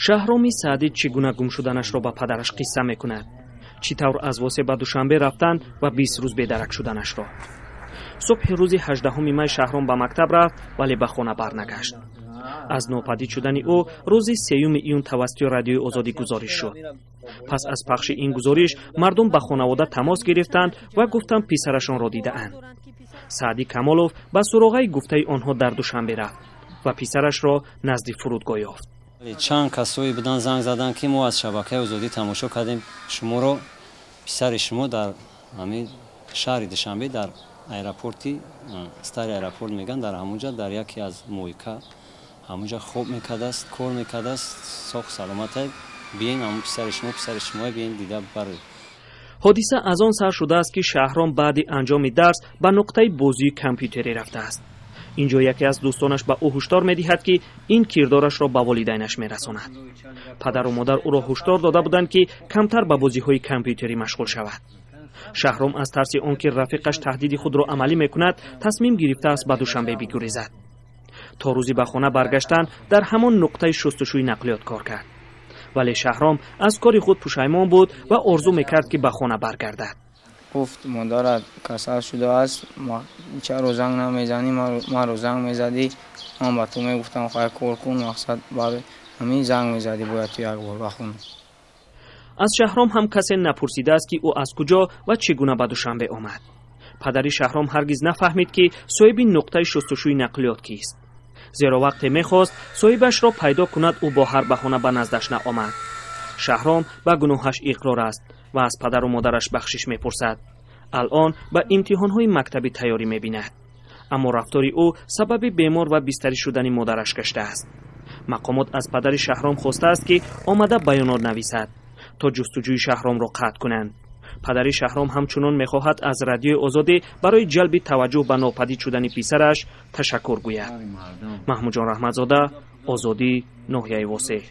шаҳроми саъдӣ чӣ гуна гум шуданашро ба падараш қисса мекунад, чӣ тавр аз восе ба душанбе рафтан ва 20 рӯз бедарак шуданашро. субҳи рӯзи 18 май шаҳром ба мактаб рафт, вале ба хона барнагашт. аз нопадид шудани ӯ рӯзи 3 июн тавассути радиои озодӣ гузориш шуд. пас аз пахши ин гузориш мардум ба хонавода тамос гирифтанд ва гуфтанд писарашонро дидаанд. саъди камолов ба суроғаи гуфтаи онҳо дар душанбе рафт ва писарашро назди фурудгоҳ ёфт. чанд касои будан занг заданд ки мо аз шабакаи озодӣ тамошо кардем шуморо, писари шумо дар ҳамин шаҳри душанбе дар аэропорти стари аэропорт меган дар ҳамонҷа дар яке аз мойка ҳамонҷа хоб мекардааст, кор мекардааст, соҳ саломата биен ҳамон писари шумо биен дида барӯ. ҳодиса аз он сар шудааст ки шаҳром баъди анҷоми дарс ба нуқтаи бозии компютерӣ рафтааст. инҷо яке аз дӯстонаш ба ӯ ҳушдор медиҳад ки ин кирдорашро ба волидайнаш мерасонад. падару модар ӯро ҳушдор дода буданд ки камтар ба бозиҳои компютерӣ машғул шавад. шаҳром аз тарси он ки рафиқаш таҳдиди худро амалӣ мекунад, тасмим гирифтааст ба душанбе бигурезад. то рӯзи ба хона баргаштан дар ҳамон нуқтаи шустушӯи нақлиёт кор кард. вале шаҳром аз кори худ пушаймон буд ва орзу мекард ки ба хона баргардад. گفت مادرت کسل شده است، چرا زنگ نمیزنی؟ مرا زنگ میزدی، من به تو میگفتم خواهی کار کن، مقصد برای همین زنگ میزدی باید تو یک بار بخونی. از شهرام هم کسی نپرسیده است که او از کجا و چگونه به دوشنبه آمد. پدری شهرام هرگز نفهمید که صاحب نقطه شستشوی نقلیات کیست. زیرا وقتی میخواست صاحبش را پیدا کند او با هر بهانه به نزدش نآمد. شهرام به گناهش اقرار است و از پدر و مادرش بخشش میپرسد. الان به امتحانهای مکتبی تیاری میبیند. اما رفتار او سبب بیمار و بستری شدن مادرش گشته است. مقامات از پدر شهرام خواسته است که آمده بیانات نویسد تا جستجوی شهرام را قطع کنند. پدر شهرام همچنان میخواهد از رادیوی آزادی برای جلب توجه به ناپدید شدن پسرش تشکر گوید. محمود جان رحمتزاده، آزادی، ناحیه واسه.